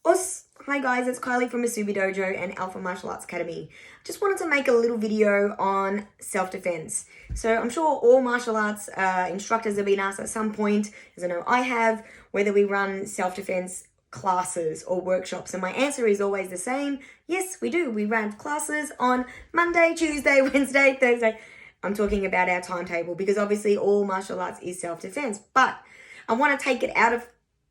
Hi guys, it's Kylie from Musubi Dojo and Alpha Martial Arts Academy. Just wanted to make a little video on self-defense. So I'm sure all martial arts instructors have been asked at some point, as I know I have, whether we run self-defense classes or workshops. And my answer is always the same. Yes, we do. We run classes on Monday, Tuesday, Wednesday, Thursday. I'm talking about our timetable because obviously all martial arts is self-defense. But I want to take it out of,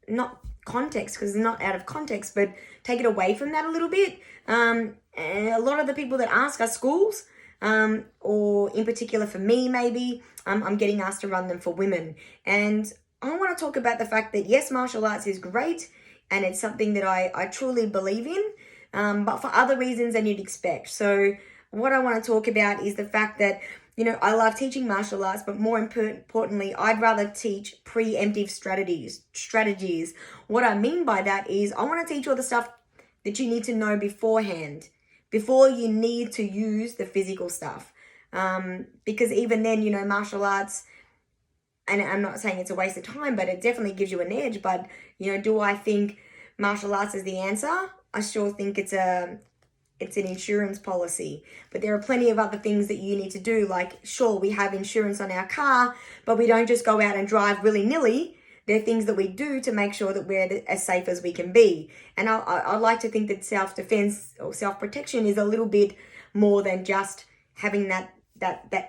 not context, because it's not out of context, but take it away from that a little bit. And a lot of the people that ask are schools, or in particular for me maybe, I'm getting asked to run them for women. And I want to talk about the fact that yes, martial arts is great and it's something that I truly believe in, but for other reasons than you'd expect. So what I want to talk about is the fact that, you know, I love teaching martial arts, but more importantly, I'd rather teach preemptive strategies. What I mean by that is I want to teach all the stuff that you need to know beforehand, before you need to use the physical stuff. Because even then, you know, martial arts, and I'm not saying it's a waste of time, but it definitely gives you an edge. But, you know, do I think martial arts is the answer? I sure think it's an insurance policy, but there are plenty of other things that you need to do. Like, sure, we have insurance on our car, but we don't just go out and drive willy-nilly. There are things that we do to make sure that we're as safe as we can be. And I like to think that self-defense or self-protection is a little bit more than just having that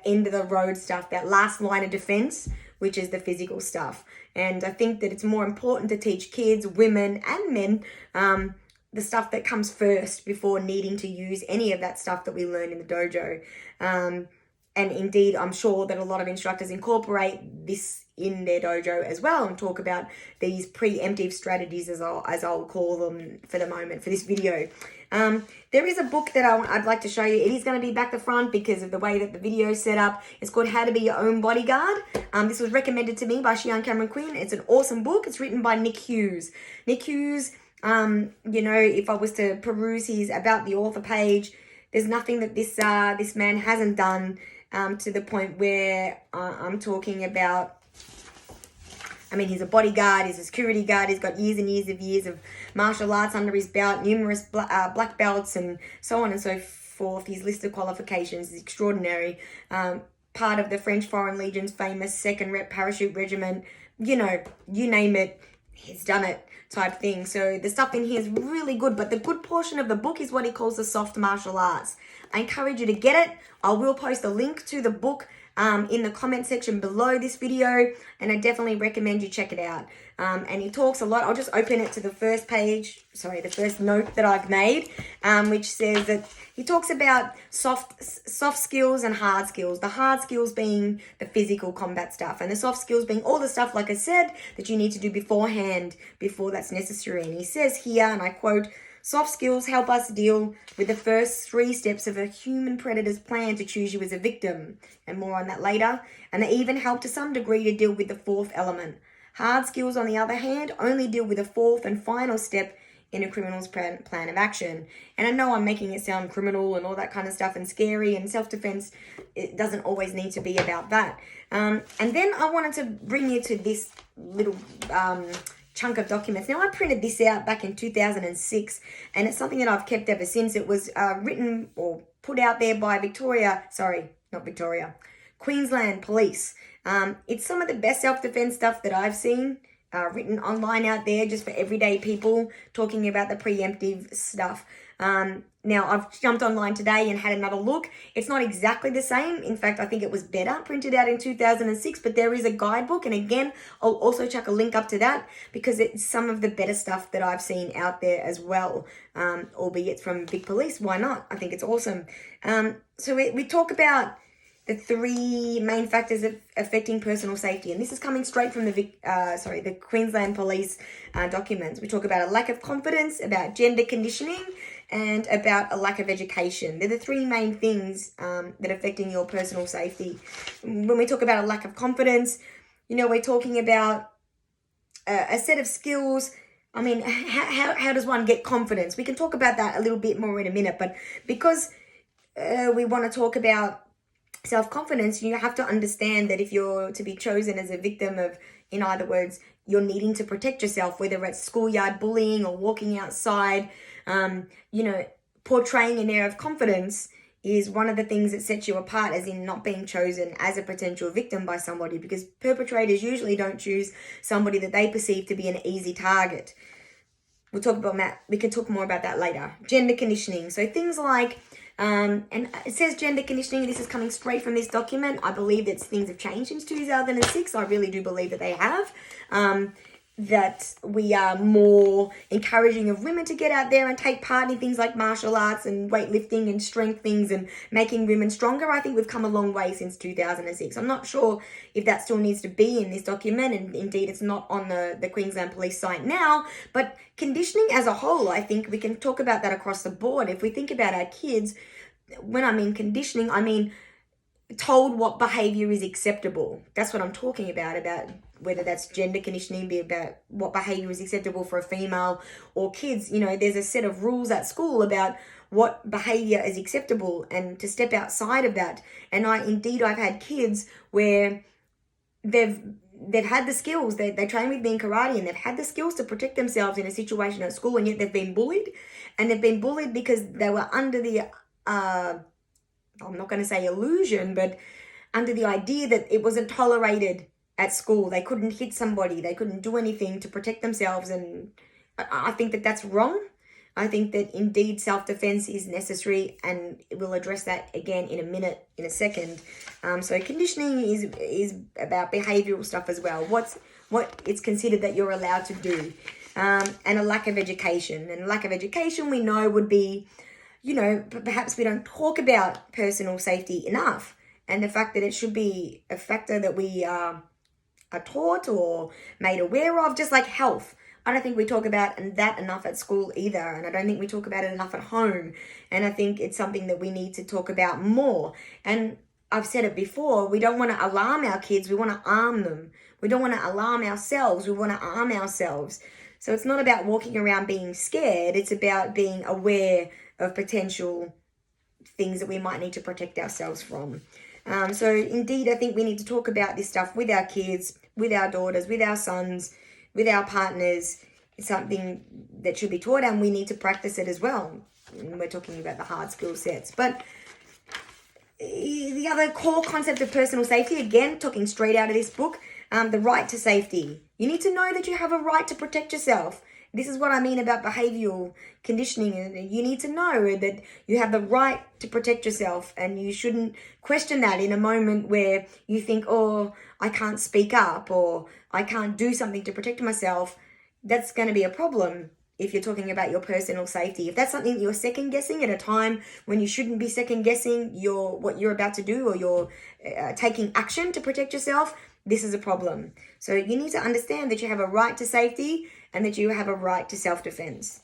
end of the road stuff, that last line of defense, which is the physical stuff. And I think that it's more important to teach kids, women and men, the stuff that comes first before needing to use any of that stuff that we learn in the dojo. And indeed, I'm sure that a lot of instructors incorporate this in their dojo as well and talk about these preemptive strategies, as I'll call them for the moment for this video. There is a book that I'd like to show you. It is going to be back the front because of the way that the video is set up. It's called How to Be Your Own Bodyguard. This was recommended to me by Shian Cameron Quinn. It's an awesome book. It's written by Nick Hughes. Nick Hughes, you know, if I was to peruse his About the Author page, there's nothing that this man hasn't done, to the point where I'm talking about, I mean, he's a bodyguard, he's a security guard, he's got years and years of martial arts under his belt, numerous black belts and so on and so forth. His list of qualifications is extraordinary. Part of the French Foreign Legion's famous 2nd Rep Parachute Regiment, you know, you name it, he's done it type thing. So the stuff in here is really good, but the good portion of the book is what he calls the soft martial arts. I encourage you to get it. I will post a link to the book in the comment section below this video, and I definitely recommend you check it out. And he talks a lot. I'll just open it to the first note that I've made, which says that he talks about soft skills and hard skills. The hard skills being the physical combat stuff, and the soft skills being all the stuff, like I said, that you need to do beforehand, before that's necessary. And he says here, and I quote, "Soft skills help us deal with the first 3 steps of a human predator's plan to choose you as a victim," and more on that later. "And they even help to some degree to deal with the 4th element. Hard skills, on the other hand, only deal with the 4th and final step in a criminal's plan of action." And I know I'm making it sound criminal and all that kind of stuff and scary, and self-defense, it doesn't always need to be about that. And then I wanted to bring you to this little chunk of documents. Now, I printed this out back in 2006, and it's something that I've kept ever since. It was written or put out there by Queensland Police. It's some of the best self-defense stuff that I've seen written online out there, just for everyday people, talking about the preemptive stuff. Now, I've jumped online today and had another look. It's not exactly the same. In fact, I think it was better, printed out in 2006, but there is a guidebook. And again, I'll also chuck a link up to that because it's some of the better stuff that I've seen out there as well, albeit from Big Police. Why not? I think it's awesome. So we talk about the 3 main factors of affecting personal safety. And this is coming straight from the Queensland Police documents. We talk about a lack of confidence, about gender conditioning, and about a lack of education. They're the 3 main things that are affecting your personal safety. When we talk about a lack of confidence, you know, we're talking about a set of skills. I mean, how does one get confidence? We can talk about that a little bit more in a minute, but because we want to talk about self-confidence, you have to understand that if you're to be chosen as a victim of, in other words, you're needing to protect yourself, whether it's schoolyard bullying or walking outside, portraying an air of confidence is one of the things that sets you apart, as in not being chosen as a potential victim by somebody, because perpetrators usually don't choose somebody that they perceive to be an easy target. We'll talk about that. We can talk more about that later. Gender conditioning. So things like, and it says gender conditioning. This is coming straight from this document. I believe that things have changed since 2006. I really do believe that they have. That we are more encouraging of women to get out there and take part in things like martial arts and weightlifting and strength things and making women stronger. I think we've come a long way since 2006. I'm not sure if that still needs to be in this document, and indeed it's not on the Queensland Police site now, but conditioning as a whole, I think we can talk about that across the board. If we think about our kids, when I mean conditioning, I mean told what behavior is acceptable. That's what I'm talking about whether that's gender conditioning, be about what behavior is acceptable for a female or kids. There's a set of rules at school about what behavior is acceptable and to step outside of that. And I've had kids where they've had the skills. They train with me in karate, and they've had the skills to protect themselves in a situation at school, and yet they've been bullied. And they've been bullied because they were under the I'm not going to say illusion, but under the idea that it wasn't tolerated at school. They couldn't hit somebody. They couldn't do anything to protect themselves. And I think that that's wrong. I think that indeed self-defense is necessary, and we'll address that again in a second. So conditioning is about behavioral stuff as well. What it's considered that you're allowed to do, and a lack of education. And lack of education, we know, would be, perhaps we don't talk about personal safety enough, and the fact that it should be a factor that we are taught or made aware of, just like health. I don't think we talk about that enough at school either, and I don't think we talk about it enough at home, and I think it's something that we need to talk about more. And I've said it before, we don't want to alarm our kids, we want to arm them. We don't want to alarm ourselves, we want to arm ourselves. So it's not about walking around being scared, it's about being aware of potential things that we might need to protect ourselves from. So indeed, I think we need to talk about this stuff with our kids, with our daughters, with our sons, with our partners. It's something that should be taught, and we need to practice it as well. And we're talking about the hard skill sets. But the other core concept of personal safety, again, talking straight out of this book, the right to safety. You need to know that you have a right to protect yourself. This is what I mean about behavioral conditioning. You need to know that you have the right to protect yourself, and you shouldn't question that in a moment where you think, oh, I can't speak up or I can't do something to protect myself. That's going to be a problem if you're talking about your personal safety. If that's something you're second guessing at a time when you shouldn't be second guessing what you're about to do, or you're taking action to protect yourself, this is a problem. So you need to understand that you have a right to safety and that you have a right to self-defense.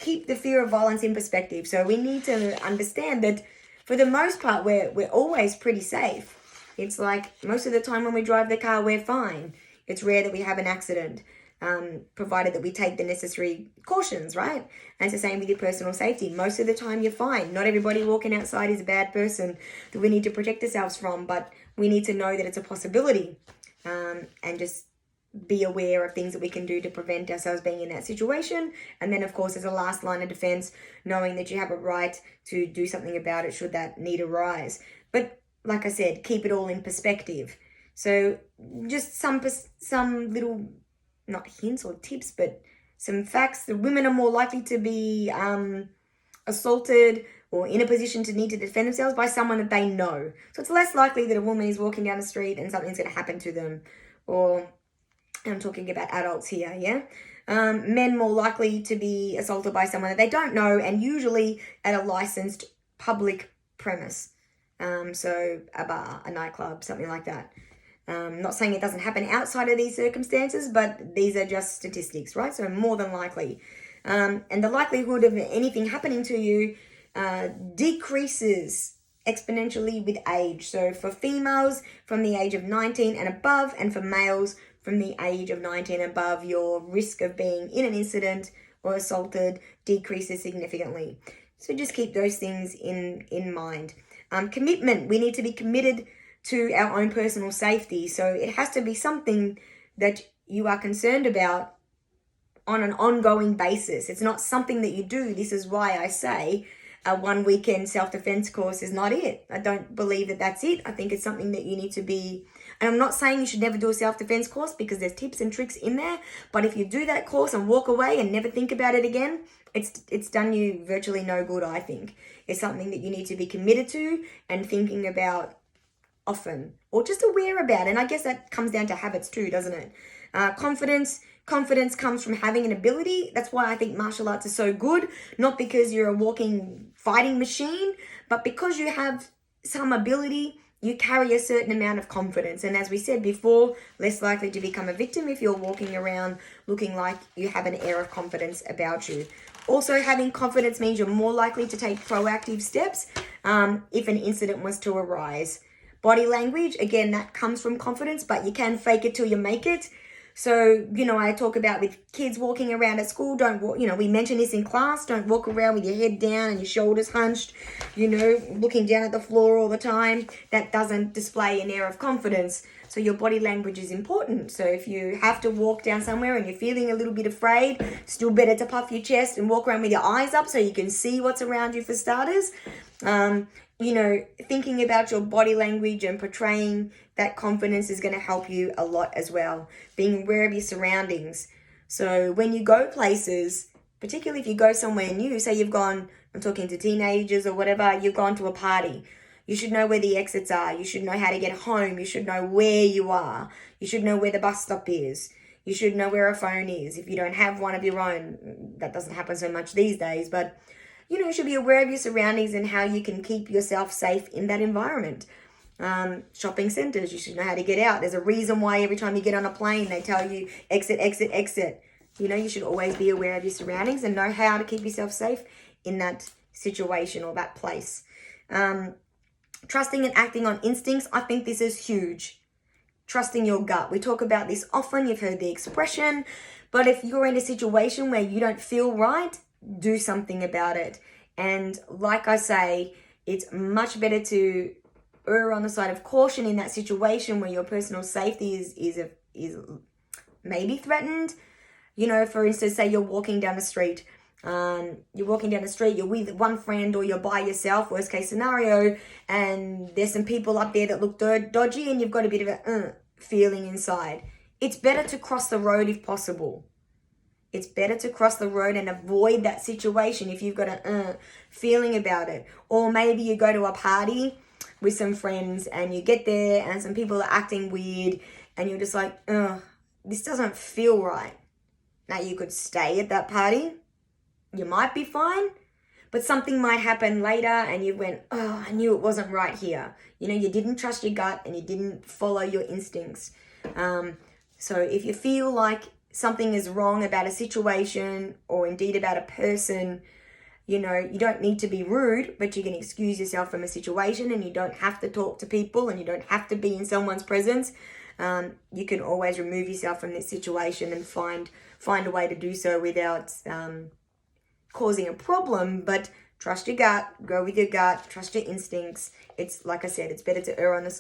Keep the fear of violence in perspective. So we need to understand that for the most part, we're always pretty safe. It's like most of the time when we drive the car, we're fine. It's rare that we have an accident, provided that we take the necessary cautions, right? And it's the same with your personal safety. Most of the time, you're fine. Not everybody walking outside is a bad person that we need to protect ourselves from, but we need to know that it's a possibility, and just be aware of things that we can do to prevent ourselves being in that situation. And then, of course, as a last line of defense, knowing that you have a right to do something about it should that need arise. But like I said, keep it all in perspective. So just some little, not hints or tips, but some facts. The women are more likely to be assaulted or in a position to need to defend themselves by someone that they know. So it's less likely that a woman is walking down the street and something's going to happen to them. Or, I'm talking about adults here, yeah? Men more likely to be assaulted by someone that they don't know, and usually at a licensed public premise. So a bar, a nightclub, something like that. Not saying it doesn't happen outside of these circumstances, but these are just statistics, right? So more than likely. And the likelihood of anything happening to you decreases exponentially with age. So for females, from the age of 19 and above, and for males, from the age of 19 and above, your risk of being in an incident or assaulted decreases significantly. So just keep those things in mind. Commitment. We need to be committed to our own personal safety. So it has to be something that you are concerned about on an ongoing basis. It's not something that you do. This is why I say a one weekend self-defense course is not it. I don't believe that that's it. I think it's something that you need to be, and I'm not saying you should never do a self-defense course because there's tips and tricks in there, but if you do that course and walk away and never think about it again, it's done you virtually no good, I think. It's something that you need to be committed to and thinking about often, or just aware about. And I guess that comes down to habits too, doesn't it? Confidence comes from having an ability. That's why I think martial arts is so good. Not because you're a walking fighting machine, but because you have some ability, you carry a certain amount of confidence. And as we said before, less likely to become a victim if you're walking around looking like you have an air of confidence about you. Also, having confidence means you're more likely to take proactive steps if an incident was to arise. Body language, again, that comes from confidence, but you can fake it till you make it. So, I talk about with kids walking around at school, don't walk, we mention this in class, don't walk around with your head down and your shoulders hunched, looking down at the floor all the time. That doesn't display an air of confidence. So your body language is important. So if you have to walk down somewhere and you're feeling a little bit afraid, still better to puff your chest and walk around with your eyes up so you can see what's around you for starters. Thinking about your body language and portraying that confidence is going to help you a lot as well. Being aware of your surroundings. So when you go places, particularly if you go somewhere new, say you've gone, I'm talking to teenagers or whatever, you've gone to a party. You should know where the exits are. You should know how to get home. You should know where you are. You should know where the bus stop is. You should know where a phone is. If you don't have one of your own, that doesn't happen so much these days, but you should be aware of your surroundings and how you can keep yourself safe in that environment. Shopping centers, you should know how to get out. There's a reason why every time you get on a plane, they tell you exit, exit, exit. You should always be aware of your surroundings and know how to keep yourself safe in that situation or that place. Trusting and acting on instincts, I think this is huge. Trusting your gut. We talk about this often. You've heard the expression. But if you're in a situation where you don't feel right, do something about it. And like I say, it's much better to err on the side of caution in that situation where your personal safety is maybe threatened. For instance, say you're walking down the street. You're with one friend or you're by yourself, worst case scenario, and there's some people up there that look dodgy and you've got a bit of a feeling inside. It's better to cross the road if possible. It's better to cross the road and avoid that situation if you've got a feeling about it. Or maybe you go to a party with some friends and you get there and some people are acting weird and you're just like, this doesn't feel right. Now you could stay at that party. You might be fine, but something might happen later and you went, I knew it wasn't right here. You didn't trust your gut and you didn't follow your instincts. So if you feel like something is wrong about a situation or indeed about a person, you don't need to be rude, but you can excuse yourself from a situation and you don't have to talk to people and you don't have to be in someone's presence. You can always remove yourself from this situation and find a way to do so without causing a problem. But trust your gut, go with your gut, trust your instincts. It's like I said, it's better to err on the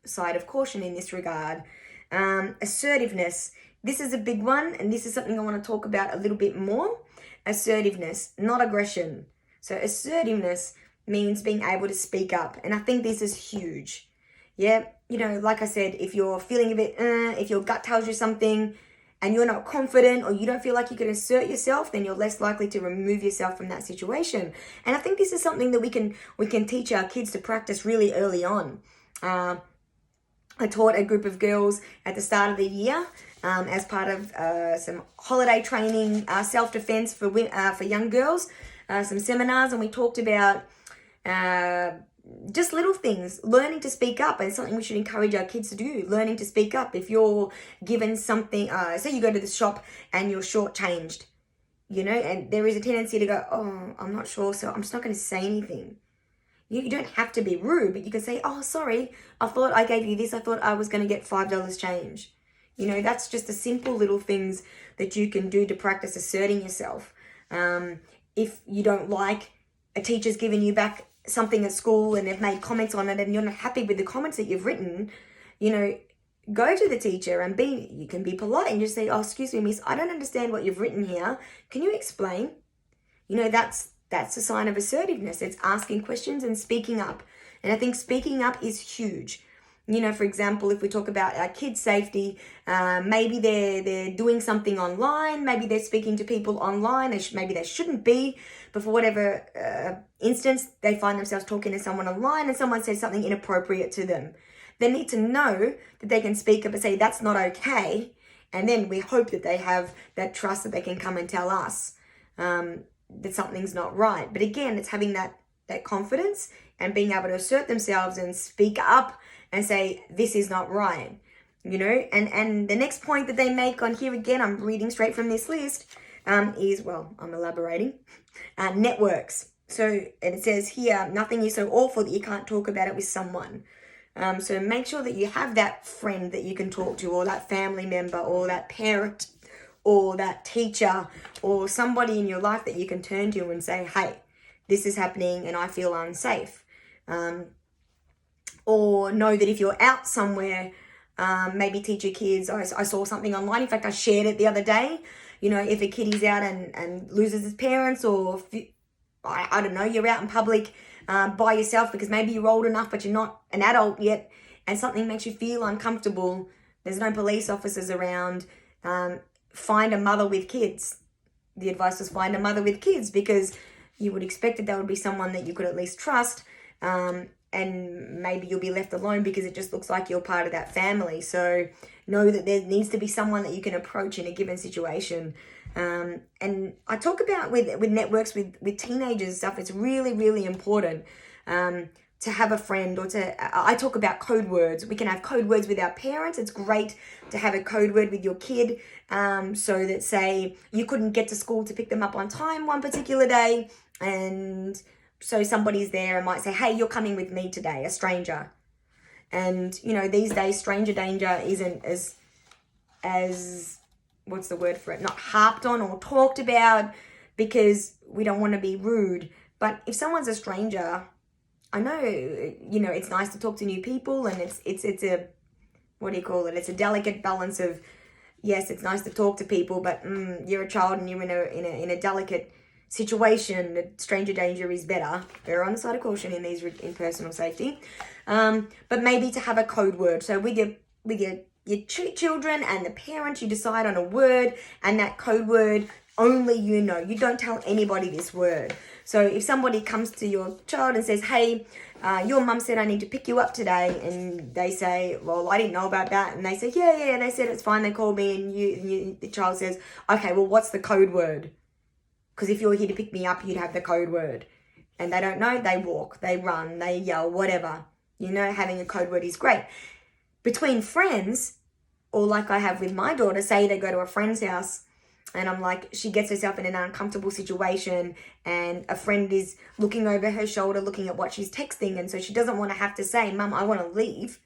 side of caution in this regard. Assertiveness. This is a big one, and this is something I want to talk about a little bit more. Assertiveness, not aggression. So assertiveness means being able to speak up, and I think this is huge. Yeah, like I said, if you're feeling a bit, if your gut tells you something and you're not confident or you don't feel like you can assert yourself, then you're less likely to remove yourself from that situation. And I think this is something that we can teach our kids to practice really early on. I taught a group of girls at the start of the year as part of some holiday training, self-defense for young girls, some seminars, and we talked about just little things, learning to speak up, and something we should encourage our kids to do, learning to speak up. If you're given something, say you go to the shop and you're shortchanged, and there is a tendency to go, oh, I'm not sure, so I'm just not going to say anything. You don't have to be rude, but you can say, oh, sorry, I thought I gave you this. I thought I was going to get $5 change. That's just the simple little things that you can do to practice asserting yourself. If you don't like a teacher's giving you back something at school and they've made comments on it and you're not happy with the comments that you've written, go to the teacher and you can be polite and just say, oh, excuse me, miss, I don't understand what you've written here. Can you explain? You know, that's a sign of assertiveness. It's asking questions and speaking up. And I think speaking up is huge. You know, for example, if we talk about our kids' safety, maybe they're doing something online, maybe they're speaking to people online, maybe they shouldn't be, but for whatever instance, they find themselves talking to someone online and someone says something inappropriate to them. They need to know that they can speak up and say, that's not okay. And then we hope that they have that trust that they can come and tell us that something's not right. But again, it's having that confidence and being able to assert themselves and speak up and say, this is not right, you know. And the next point that they make on here, again, I'm reading straight from this list, is, well, I'm elaborating, networks. So it says here, nothing is so awful that you can't talk about it with someone. So make sure that you have that friend that you can talk to, or that family member, or that parent, or that teacher, or somebody in your life that you can turn to and say, hey, this is happening and I feel unsafe. Or know that if you're out somewhere, maybe teach your kids. I saw something online. In fact, I shared it the other day. You know, if a kid is out and loses his parents, or I don't know, you're out in public by yourself because maybe you're old enough but you're not an adult yet, and something makes you feel uncomfortable. There's no police officers around. Find a mother with kids. The advice was find a mother with kids, because you would expect that there would be someone that you could at least trust. And maybe you'll be left alone because it just looks like you're part of that family. So know that there needs to be someone that you can approach in a given situation. And I talk about with networks, with teenagers stuff, it's really, really important to have a friend, or I talk about code words. We can have code words with our parents. It's great to have a code word with your kid, so that, say, you couldn't get to school to pick them up on time one particular day, and so somebody's there and might say, hey, you're coming with me today, a stranger. And, you know, these days, stranger danger isn't as what's the word for it? Not harped on or talked about, because we don't want to be rude. But if someone's a stranger, I know, you know, it's nice to talk to new people, and it's a, what do you call it? It's a delicate balance of, yes, it's nice to talk to people, but you're a child and you're in a delicate situation. Stranger danger is better. Err on the side of caution in these in personal safety. But maybe to have a code word. So with your children and the parents, you decide on a word, and that code word only you know. You don't tell anybody this word. So if somebody comes to your child and says, hey, your mum said I need to pick you up today, and they say, well, I didn't know about that, and they say, yeah, they said it's fine, they called me, and the child says, okay, well, what's the code word? Because if you're here to pick me up, you'd have the code word. And they don't know, they walk, they run, they yell, whatever. You know, having a code word is great. Between friends, or like I have with my daughter, say they go to a friend's house, and I'm like, she gets herself in an uncomfortable situation, and a friend is looking over her shoulder, looking at what she's texting, and so she doesn't want to have to say, Mum, I want to leave.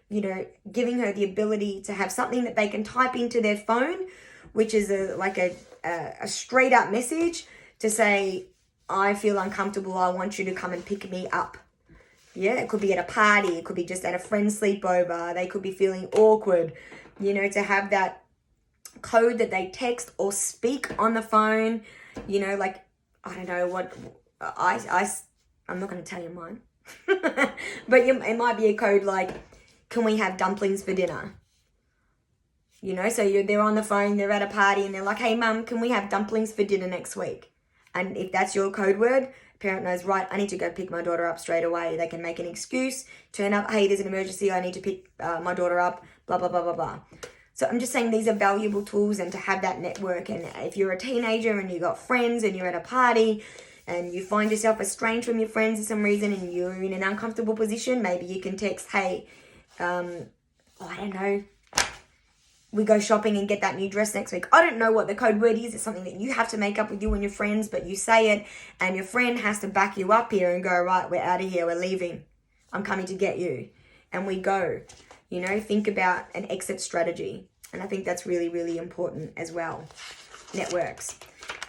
You know, giving her the ability to have something that they can type into their phone, which is a straight up message to say, I feel uncomfortable, I want you to come and pick me up. Yeah, it could be at a party, it could be just at a friend's sleepover, they could be feeling awkward, you know, to have that code that they text or speak on the phone, you know, like, I don't know what, I'm not going to tell you mine, but it might be a code like, can we have dumplings for dinner? You know, so they're on the phone, they're at a party, and they're like, hey, Mum, can we have dumplings for dinner next week? And if that's your code word, parent knows, right, I need to go pick my daughter up straight away. They can make an excuse, turn up, hey, there's an emergency, I need to pick my daughter up, blah, blah, blah, blah, blah. So I'm just saying these are valuable tools, and to have that network. And if you're a teenager and you got friends and you're at a party and you find yourself estranged from your friends for some reason and you're in an uncomfortable position, maybe you can text, hey, I don't know, we go shopping and get that new dress next week. I don't know what the code word is. It's something that you have to make up with you and your friends, but you say it, and your friend has to back you up here and go, right, we're out of here, we're leaving. I'm coming to get you. And we go. You know, think about an exit strategy. And I think that's really, really important as well. Networks.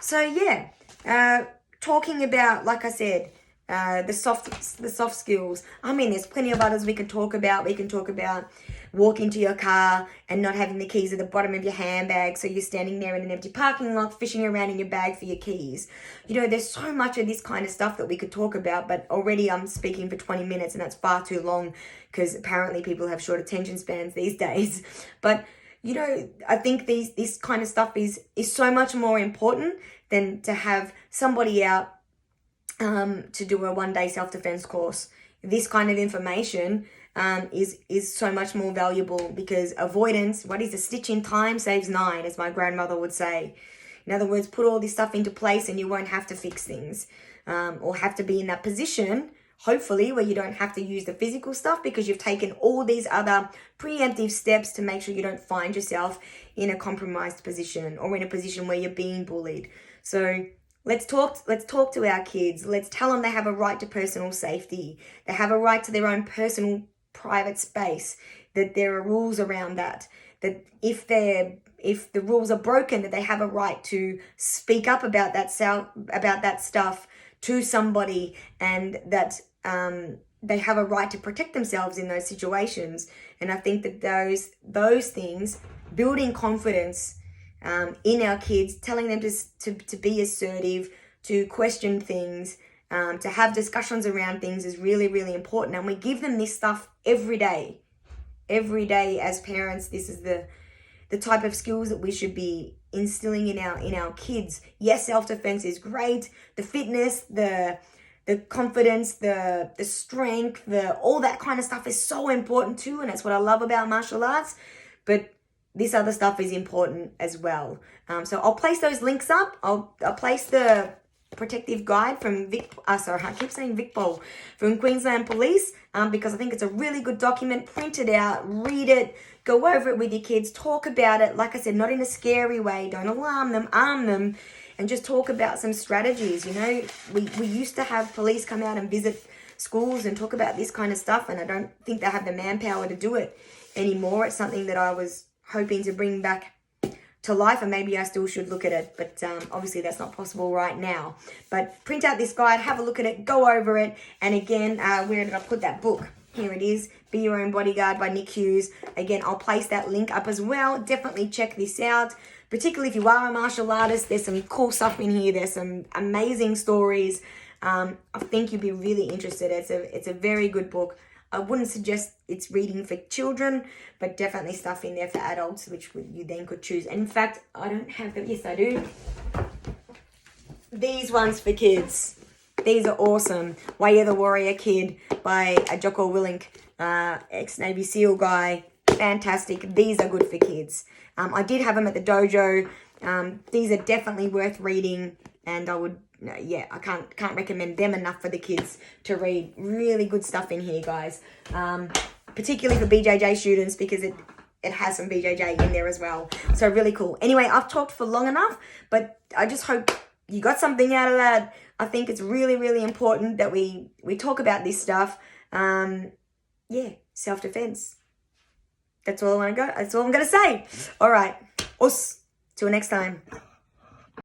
So yeah, talking about, like I said, the soft skills. I mean, there's plenty of others we can talk about. We can talk about walk into your car and not having the keys at the bottom of your handbag, so you're standing there in an empty parking lot fishing around in your bag for your keys. You know, there's so much of this kind of stuff that we could talk about, but already I'm speaking for 20 minutes and that's far too long because apparently people have short attention spans these days. But you know, I think this kind of stuff is so much more important than to have somebody out to do a one-day self-defense course. This kind of information is so much more valuable, because avoidance, what is a stitch in time saves 9, as my grandmother would say. In other words, put all this stuff into place and you won't have to fix things or have to be in that position, hopefully, where you don't have to use the physical stuff because you've taken all these other preemptive steps to make sure you don't find yourself in a compromised position or in a position where you're being bullied. So let's talk to our kids. Let's tell them they have a right to personal safety. They have a right to their own personal private space, that there are rules around that, that if the rules are broken, that they have a right to speak up about that stuff to somebody, and that they have a right to protect themselves in those situations. And I think that those things, building confidence in our kids, telling them to be assertive, to question things, to have discussions around things is really, really important. And we give them this stuff every day. Every day as parents, this is the type of skills that we should be instilling in our kids. Yes, self-defense is great. The fitness, the confidence, the strength, all that kind of stuff is so important too, and that's what I love about martial arts. But this other stuff is important as well. So I'll place those links up. I'll place the protective guide from VicPol from Queensland Police, because I think it's a really good document. Print it out, read it, go over it with your kids, talk about it. Like I said, not in a scary way. Don't alarm them, arm them, and just talk about some strategies. You know, we used to have police come out and visit schools and talk about this kind of stuff, and I don't think they have the manpower to do it anymore. It's something that I was hoping to bring back to life, and maybe I still should look at it, but obviously that's not possible right now. But print out this guide, have a look at it, go over it, and again, where did I put that book? Here it is, Be Your Own Bodyguard by Nick Hughes. Again, I'll place that link up as well. Definitely check this out, particularly if you are a martial artist. There's some cool stuff in here. There's some amazing stories. I think you'd be really interested. It's a very good book. I wouldn't suggest it's reading for children, but definitely stuff in there for adults, which you then could choose. And in fact, I don't have them. Yes, I do. These ones for kids. These are awesome. Way of the Warrior Kid by Jocko Willink, ex-Navy SEAL guy. Fantastic. These are good for kids. I did have them at the dojo. These are definitely worth reading, and I would... yeah, I can't recommend them enough for the kids to read. Really good stuff in here, guys. Particularly for BJJ students, because it has some BJJ in there as well. So really cool. Anyway, I've talked for long enough, but I just hope you got something out of that. I think it's really, really important that we talk about this stuff. Yeah, self-defense. That's all I'm going to say. All right. Us. Till next time.